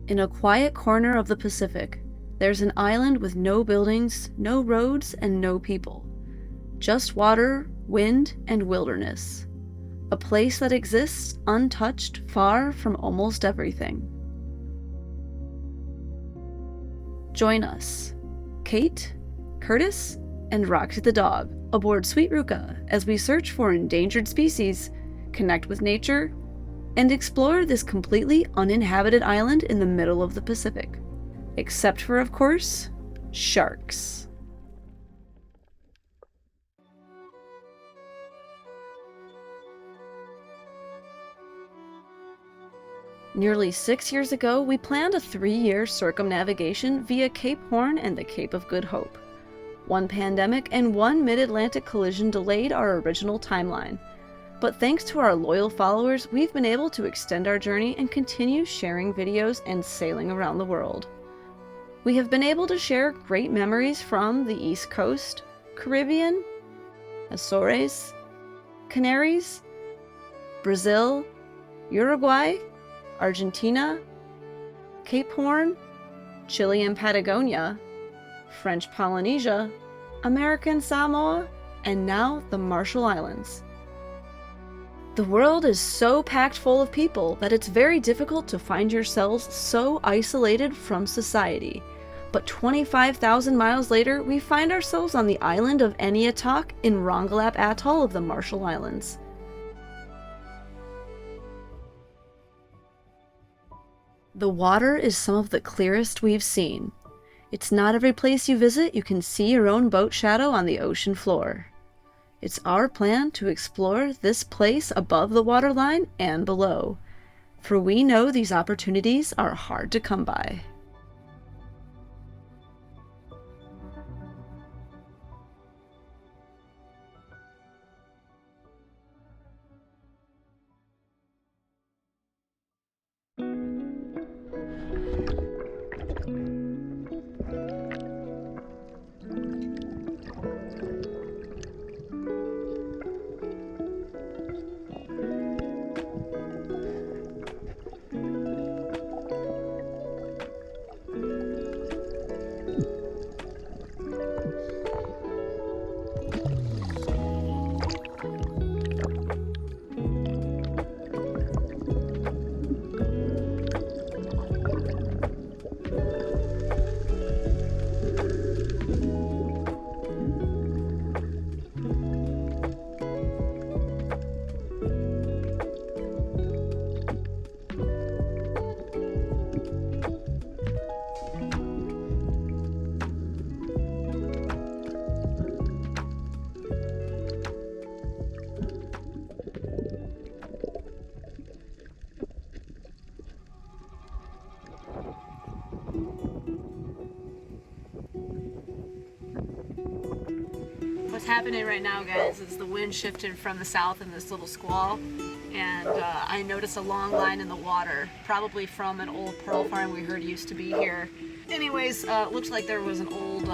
In a quiet corner of the Pacific, there's an island with no buildings, no roads, and no people. Just water, wind, and wilderness. A place that exists untouched, far from almost everything. Join us, Kate, Curtis, and Roxy the dog, aboard Sweet Ruka as we search for endangered species, connect with nature, and explore this completely uninhabited island in the middle of the Pacific. Except for, of course, sharks. Nearly 6 years ago, we planned a 3-year circumnavigation via Cape Horn and the Cape of Good Hope. One pandemic and one mid-Atlantic collision delayed our original timeline. But thanks to our loyal followers, we've been able to extend our journey and continue sharing videos and sailing around the world. We have been able to share great memories from the East Coast, Caribbean, Azores, Canaries, Brazil, Uruguay, Argentina, Cape Horn, Chile and Patagonia, French Polynesia, American Samoa, and now the Marshall Islands. The world is so packed full of people that it's very difficult to find yourselves so isolated from society. But 25,000 miles later, we find ourselves on the island of Eniatok in Rongelap Atoll of the Marshall Islands. The water is some of the clearest we've seen. It's not every place you visit you can see your own boat shadow on the ocean floor. It's our plan to explore this place above the waterline and below, for we know these opportunities are hard to come by. What's happening right now, guys, is the wind shifted from the south in this little squall, and I noticed a long line in the water, probably from an old pearl farm we heard used to be here. Anyways, looks like there was an old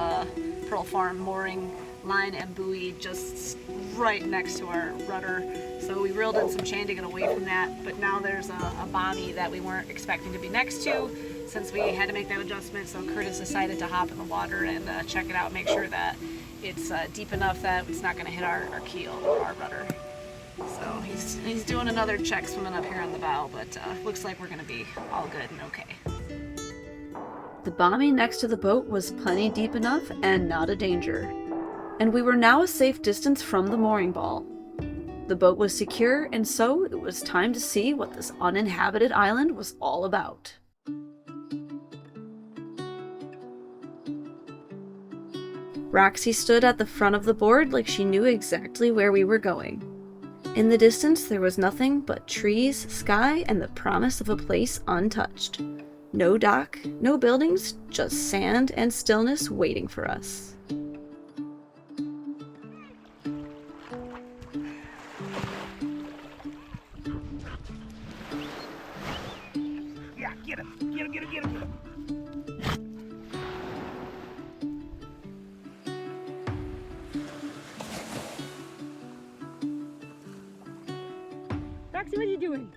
pearl farm mooring line and buoy just right next to our rudder, so we reeled in some chain to get away from that, but now there's a bommy that we weren't expecting to be next to since we had to make that adjustment, so Curtis decided to hop in the water and check it out, make sure that it's deep enough that it's not going to hit our keel or our rudder. So he's doing another check swimming up here on the bow, but looks like we're going to be all good and okay. The bommy next to the boat was plenty deep enough and not a danger. And we were now a safe distance from the mooring ball. The boat was secure, and so it was time to see what this uninhabited island was all about. Roxy stood at the front of the board like she knew exactly where we were going. In the distance, there was nothing but trees, sky, and the promise of a place untouched. No dock, no buildings, just sand and stillness waiting for us. Yeah, get him! Get him, get him, get him, get him! Roxy, what are you doing?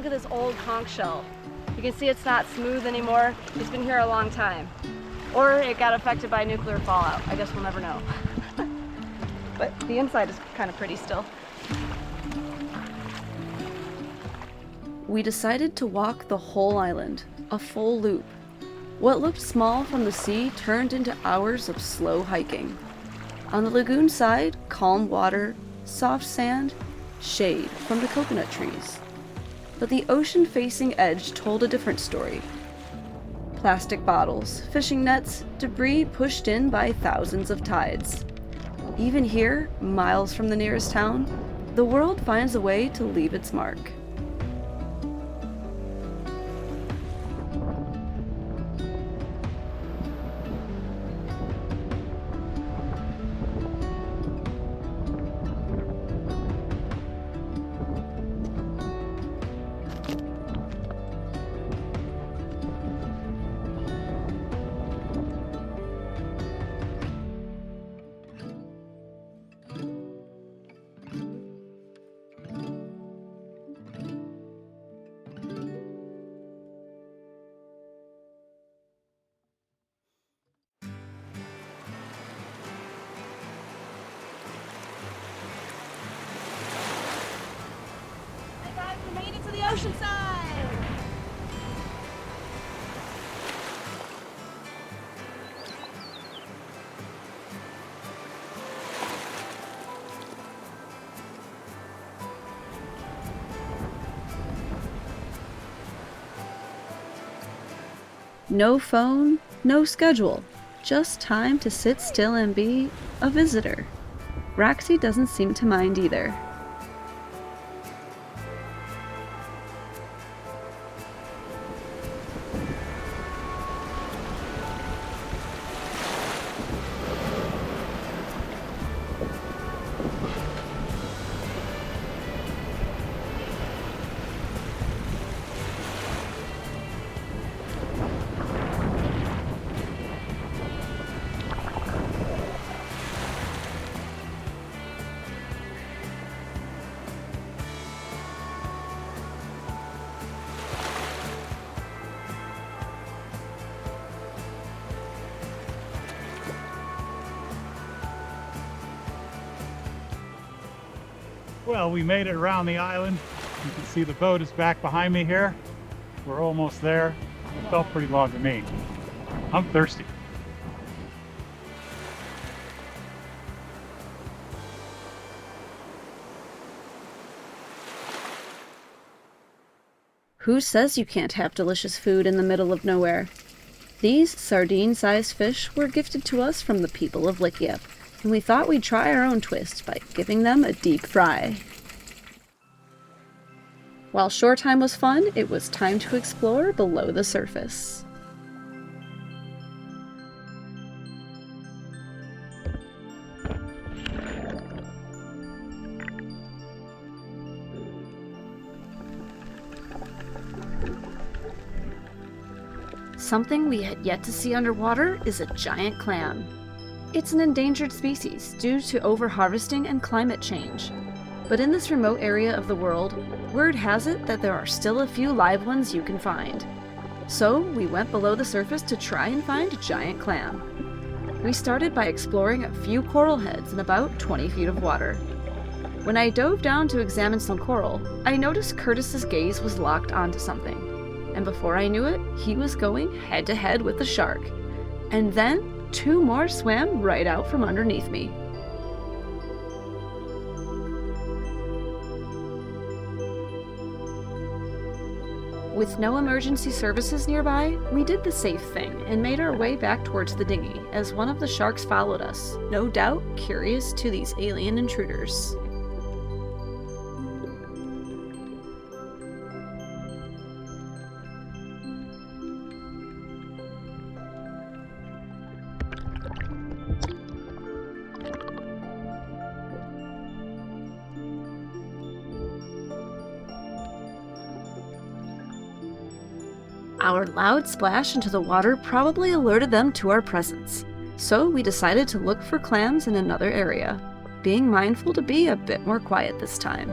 look at this old conch shell. You can see it's not smooth anymore. It's been here a long time. Or it got affected by nuclear fallout. I guess we'll never know. But the inside is kind of pretty still. We decided to walk the whole island, a full loop. What looked small from the sea turned into hours of slow hiking. On the lagoon side, calm water, soft sand, shade from the coconut trees. But the ocean-facing edge told a different story. Plastic bottles, fishing nets, debris pushed in by thousands of tides. Even here, miles from the nearest town, the world finds a way to leave its mark. Oceanside! No phone, no schedule, just time to sit still and be a visitor. Roxy doesn't seem to mind either. Well, we made it around the island. You can see the boat is back behind me here. We're almost there. It felt pretty long to me. I'm thirsty. Who says you can't have delicious food in the middle of nowhere? These sardine-sized fish were gifted to us from the people of Likyep, and we thought we'd try our own twist by giving them a deep fry. While shore time was fun, it was time to explore below the surface. Something we had yet to see underwater is a giant clam. It's an endangered species due to overharvesting and climate change. But in this remote area of the world, word has it that there are still a few live ones you can find. So we went below the surface to try and find a giant clam. We started by exploring a few coral heads in about 20 feet of water. When I dove down to examine some coral, I noticed Curtis's gaze was locked onto something. And before I knew it, he was going head to head with the shark. And then, 2 more swam right out from underneath me. With no emergency services nearby, we did the safe thing and made our way back towards the dinghy as one of the sharks followed us, no doubt curious to these alien intruders. Our loud splash into the water probably alerted them to our presence, so we decided to look for clams in another area, being mindful to be a bit more quiet this time.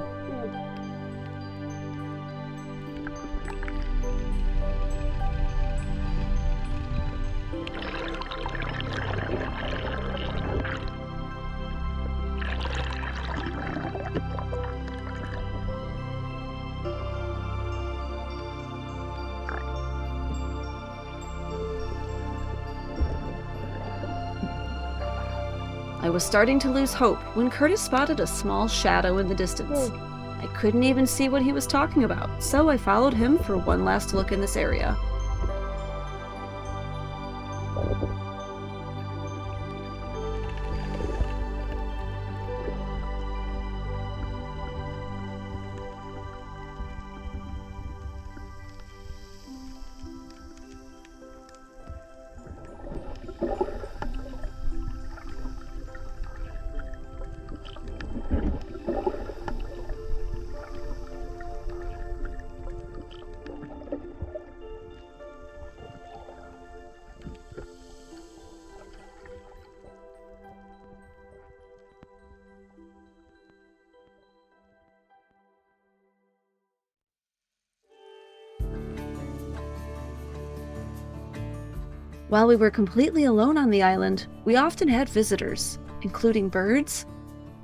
I was starting to lose hope when Curtis spotted a small shadow in the distance. I couldn't even see what he was talking about, so I followed him for one last look in this area. While we were completely alone on the island, we often had visitors, including birds,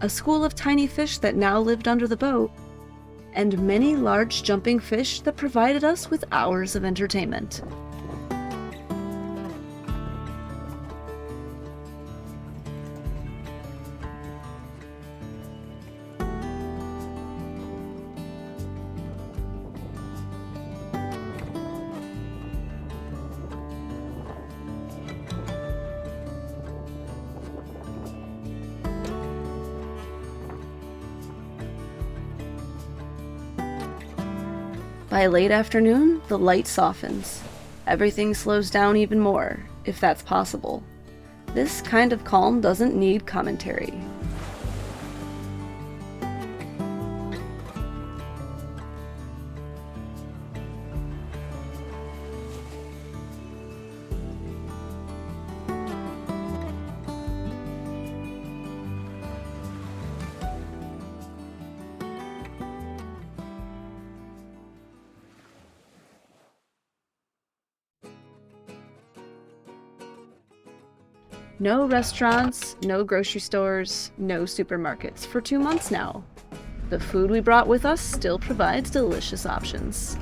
a school of tiny fish that now lived under the boat, and many large jumping fish that provided us with hours of entertainment. By late afternoon, the light softens. Everything slows down even more, if that's possible. This kind of calm doesn't need commentary. No restaurants, no grocery stores, no supermarkets for 2 months now. The food we brought with us still provides delicious options.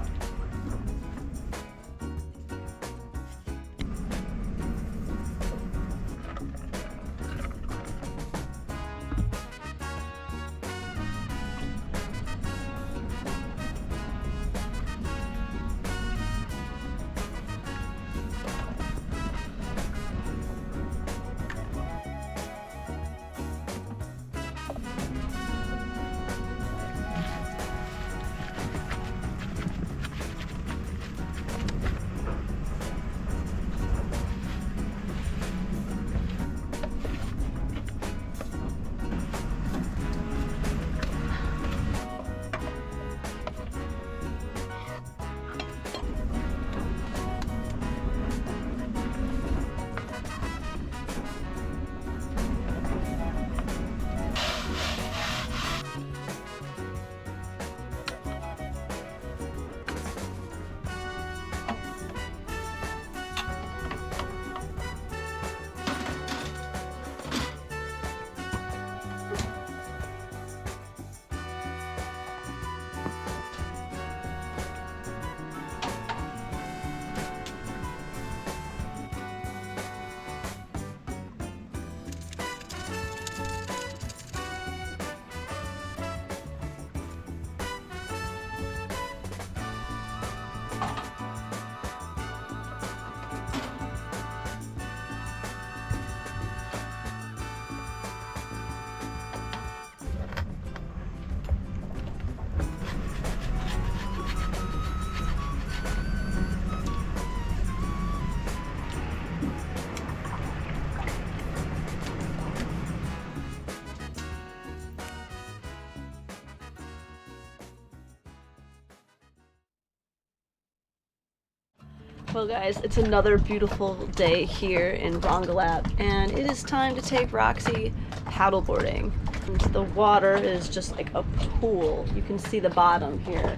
Well guys, it's another beautiful day here in Rongelap, and it is time to take Roxy paddleboarding. And the water is just like a pool. You can see the bottom here,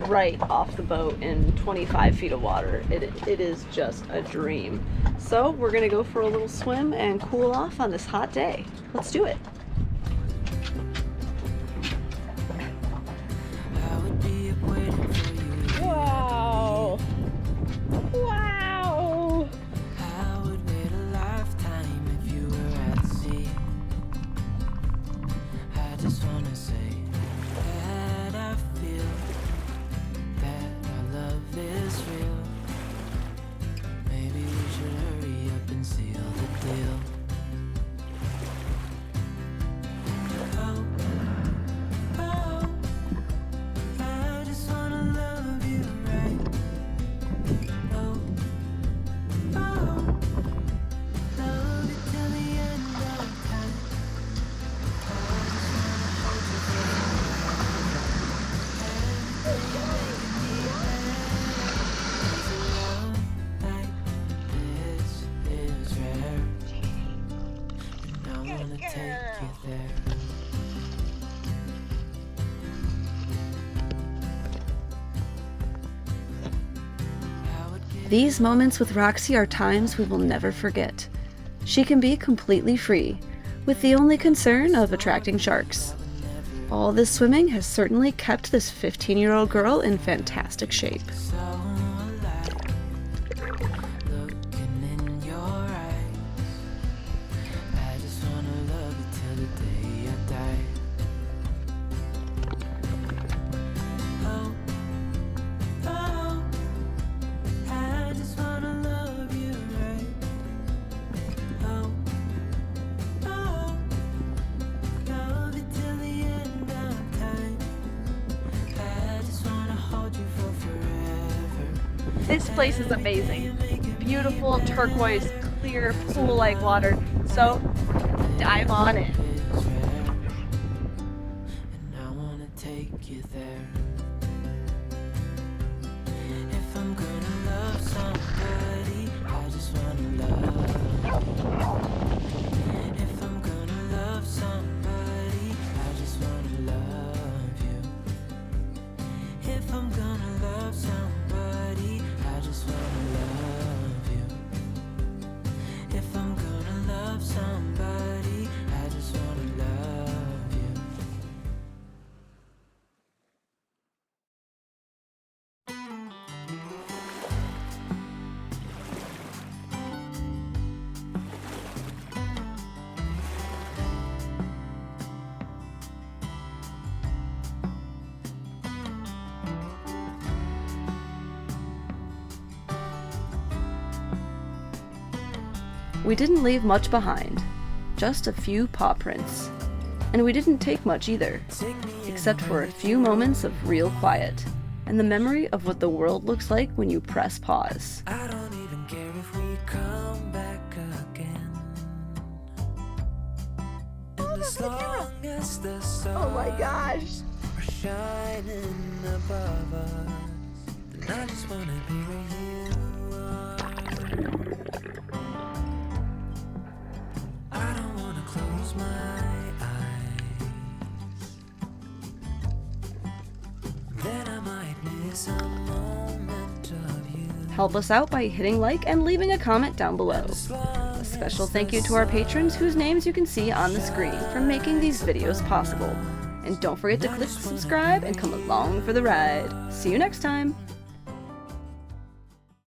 right off the boat in 25 feet of water. It is just a dream. So we're gonna go for a little swim and cool off on this hot day. Let's do it. Wow! Wow! I would wait a lifetime if you were at sea. feel. Oh, oh, I just wanna love you right. Oh, oh, love you till the end of time. I just wanna hold you forever. Love like this is rare, and I wanna take you there. These moments with Roxy are times we will never forget. She can be completely free, with the only concern of attracting sharks. All this swimming has certainly kept this 15-year-old girl in fantastic shape. So alive, looking in your eyes. I just wanna love you till the day I die. Oh, oh, I just wanna love you right. Oh, oh, love you till the end of time. I just wanna hold you for forever. This place is amazing. Beautiful turquoise, clear, pool-like water. So dive on in. Is rare, and I wanna take you there. If I'm gonna love somebody, I just wanna love. If I'm gonna love somebody, I just wanna love you. If I'm gonna love somebody, I just wanna love you. If I'm gonna love somebody, I just wanna love you. We didn't leave much behind, just a few paw prints. And we didn't take much either, except for a few moments of real quiet, and the memory of what the world looks like when you press pause. I don't even care if we come back again. And as long as the Oh my stars gosh. are shining above us, then I just wanna be where you are. I don't wanna close my eyes, then I might miss a moment of you. Help us out by hitting like and leaving a comment down below. A special thank you to our patrons whose names you can see on the screen for making these videos possible. And don't forget to click subscribe and come along for the ride. See you next time!